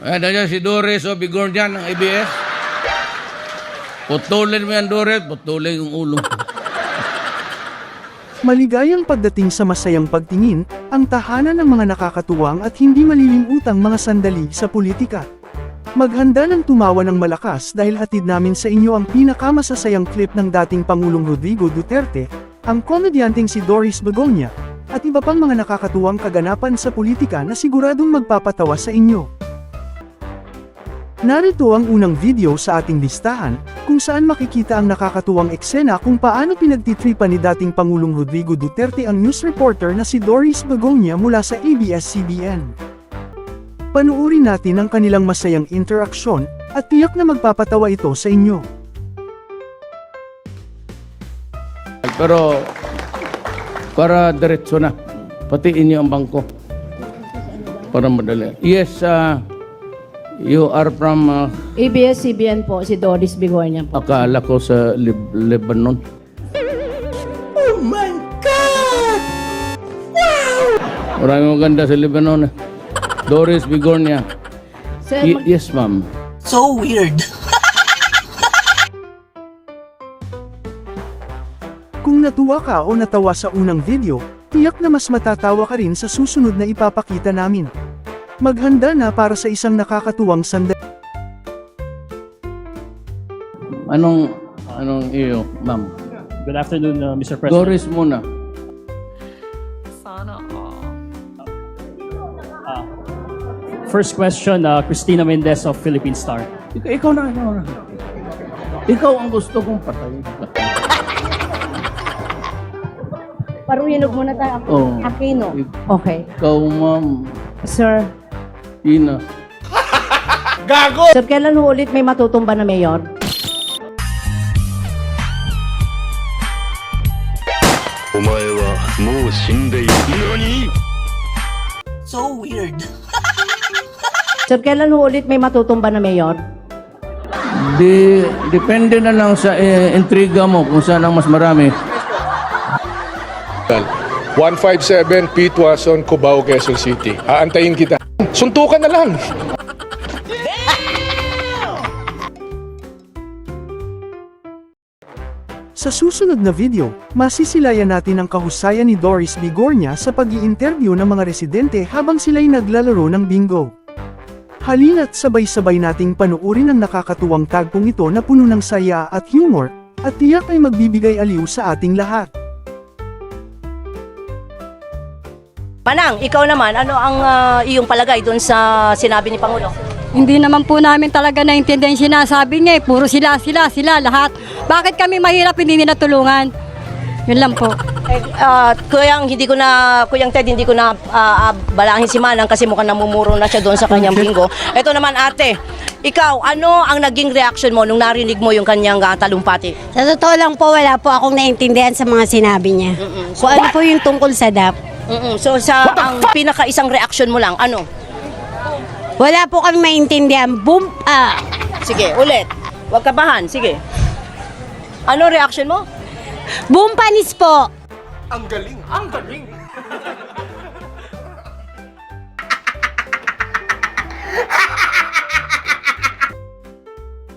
Ayan na si Doris o Bigornian ng ABS. Putulin mo yan, Doris. Putulin yung ulo. Maligayang pagdating sa masayang pagtingin, ang tahanan ng mga nakakatuwang at hindi malilimutang mga sandali sa politika. Maghanda ng tumawa ng malakas dahil hatid namin sa inyo ang pinakamasasayang clip ng dating Pangulong Rodrigo Duterte, ang komedyanteng si Doris Begoña, at iba pang mga nakakatuwang kaganapan sa politika na siguradong magpapatawa sa inyo. Narito ang unang video sa ating listahan, kung saan makikita ang nakakatuwang eksena kung paano pinagtitripan ni dating Pangulong Rodrigo Duterte ang news reporter na si Doris Begoña mula sa ABS-CBN. Panuorin natin ang kanilang masayang interaksyon, at tiyak na magpapatawa ito sa inyo. Pero, para diretso na. Patiin niyo ang bangko. Para madali. Yes, you are from... ABS-CBN po, si Doris Begoña po. akala ko sa Lebanon. Oh my God! Maraming maganda sa Lebanon. Doris Begoña. Sir, Yes, ma'am. So weird. Kung natuwa ka o natawa sa unang video, tiyak na mas matatawa ka rin sa susunod na ipapakita namin. Maghanda na para sa isang nakakatuwang sandali. Anong iyo, ma'am? Good afternoon, Mr. President. Doris muna. First question, Cristina Mendez of Philippine Star. Ikaw na. Ikaw ang gusto kong patayin. paruhinog muna tayo. Oh. Aquino. Okay. Ikaw, ma'am. Sir. Ina. Sir, kailan ho ulit may matutumba na mayor? So weird. Sir, kailan ho ulit may matutumba na mayor? Depende na lang sa intriga mo kung saan ang mas marami. 157 P. Tuason, Cubao, Quezon City. Aantayin kita. Suntukan na lang. Sa susunod na video, masisilayan natin ang kahusayan ni Doris Begoña sa pag-i-interview ng mga residente habang sila'y naglalaro ng bingo. Halina't sabay-sabay nating panuorin ang nakakatuwang tagpong ito na puno ng saya at humor, at tiyak ay magbibigay aliw sa ating lahat. Manang, ikaw naman, ano ang iyong palagay doon sa sinabi ni Pangulo? Hindi naman po namin talaga naintindihan yung sinasabi niya eh. Puro sila, lahat. Bakit kami mahirap hindi nila tulungan? Yun lang po. Kuyang Ted, hindi ko na balahin si Manang kasi mukhang namumuro na siya doon sa kanyang bingo. Ito naman ate, ikaw, ano ang naging reaction mo nung narinig mo yung kanyang talumpati? Sa totoo lang po, wala po akong naintindihan sa mga sinabi niya. So, Kung ano po yung tungkol sa DAP. So ang pinaka-isang reaction mo lang, ano? Wala po kami maintindihan. Boom! Sige, ulit. Huwag kabahan, sige. Ano reaction mo? Boom panis po! Ang galing, ang galing.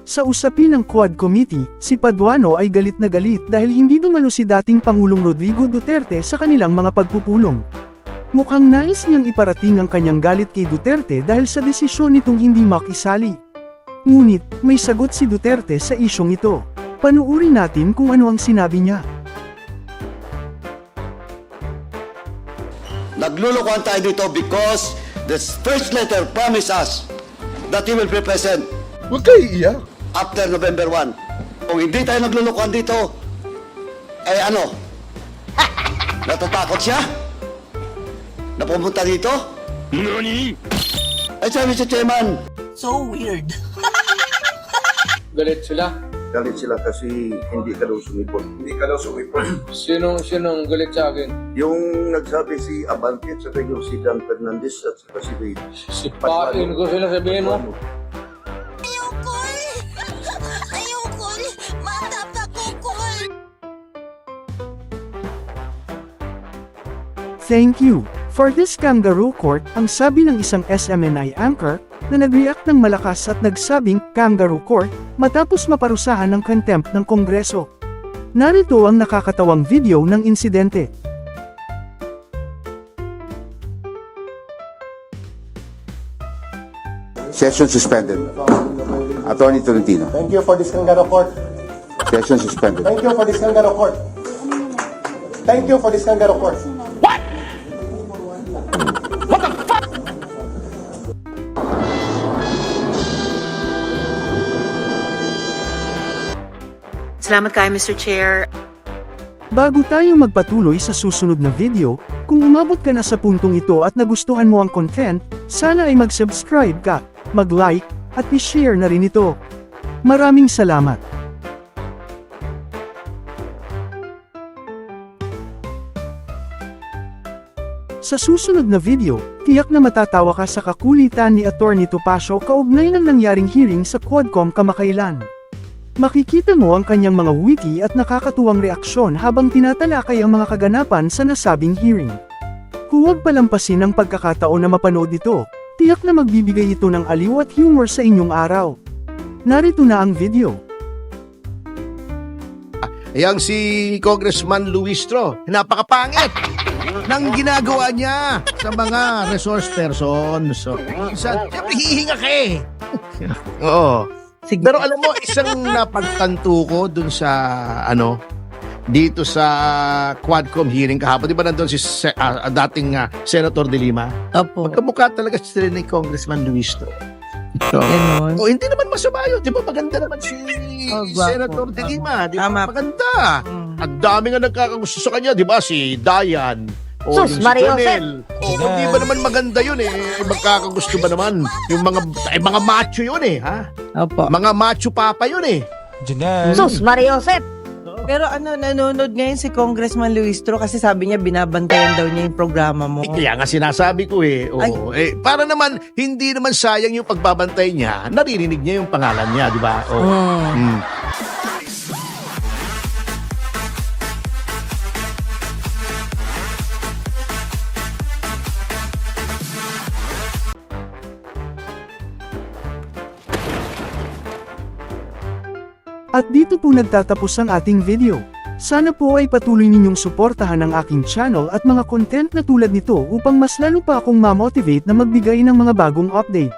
Sa usapin ng Quad Committee, si Paduano ay galit na galit dahil hindi dumalo si dating Pangulong Rodrigo Duterte sa kanilang mga pagpupulong. Mukhang nais niyang iparating ang kanyang galit kay Duterte dahil sa desisyon nitong hindi makisali. Ngunit, may sagot si Duterte sa isyong ito. Panuurin natin kung ano ang sinabi niya. Naglulukuhan tayo dito because the first letter promised us that he will be present Huwag kayo iiyak. after November 1. Kung hindi tayo naglulukuhan dito, ay ano? Natatakot siya? Na pumunta dito? Nani? Ay sabi si Chairman. So weird. Galit sila. Galit sila kasi hindi ka daw sumipot. Hindi ka daw sumipot. Sinong galit sa akin? Yung nagsabi si Abante at saka yung si Dan Fernandez at saka si Wade. Sipain ko sila, sabihin mo. Thank you. For this kangaroo court, ang sabi ng isang SMNI anchor, na nag-react ng malakas at nagsabing kangaroo court matapos maparusahan ng contempt ng Kongreso. Narito ang nakakatawang video ng insidente. Session suspended. Attorney Tolentino. Thank you for this kangaroo court. Session suspended. Thank you for this kangaroo court. Thank you for this kangaroo court. Salamat kayo, Mr. Chair. Bago tayo magpatuloy sa susunod na video, kung umabot ka na sa puntong ito at nagustuhan mo ang content, sana ay mag-subscribe ka, mag-like, at i-share na rin ito. Maraming salamat! Sa susunod na video, tiyak na matatawa ka sa kakulitan ni Atty. Topacio kaugnay ng nangyaring hearing sa Quadcom kamakailan. Makikita mo ang kanyang mga witty at nakakatuwang reaksyon habang tinatalakay ang mga kaganapan sa nasabing hearing. Huwag palampasin ang pagkakataon na mapanood ito, tiyak na magbibigay ito ng aliw at humor sa inyong araw. Narito na ang video. Yang si Congressman Luistro, napakapangit ng ginagawa niya sa mga resource persons. So, minsan, siyempre hihinga ka eh. Oo. Pero alam mo, isang napagtanto ko dun sa, dito sa Quadcom hearing kahapon, di ba nandun si dating Senator De Lima? Opo. Magkamukha talaga sila ni Congressman Luistro. So, hindi naman masama yun. Di ba maganda naman si Senator De Lima? Di ba maganda? At dami nga nagkakagusto sa kanya, di ba? Si Dayan. O Sus, yung si Mario Janelle. O hindi ba naman maganda yun eh? Magkakagusto ba naman? Yung mga macho yun eh, ha? Opo. Mga macho papa yun eh. Sus, Mariosep. Pero nanonood ngayon si Congressman Luistro kasi sabi niya binabantayan daw niya yung programa mo. Kaya nga sinasabi ko eh. Oo. Para naman, hindi naman sayang yung pagbabantay niya. Naririnig niya yung pangalan niya, di ba? Oo. At dito po nagtatapos ang ating video. Sana po ay patuloy ninyong suportahan ang aking channel at mga content na tulad nito upang mas lalo pa akong ma-motivate na magbigay ng mga bagong update.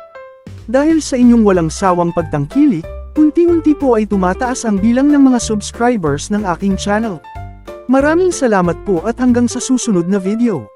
Dahil sa inyong walang sawang pagtangkilik, unti-unti po ay tumataas ang bilang ng mga subscribers ng aking channel. Maraming salamat po at hanggang sa susunod na video.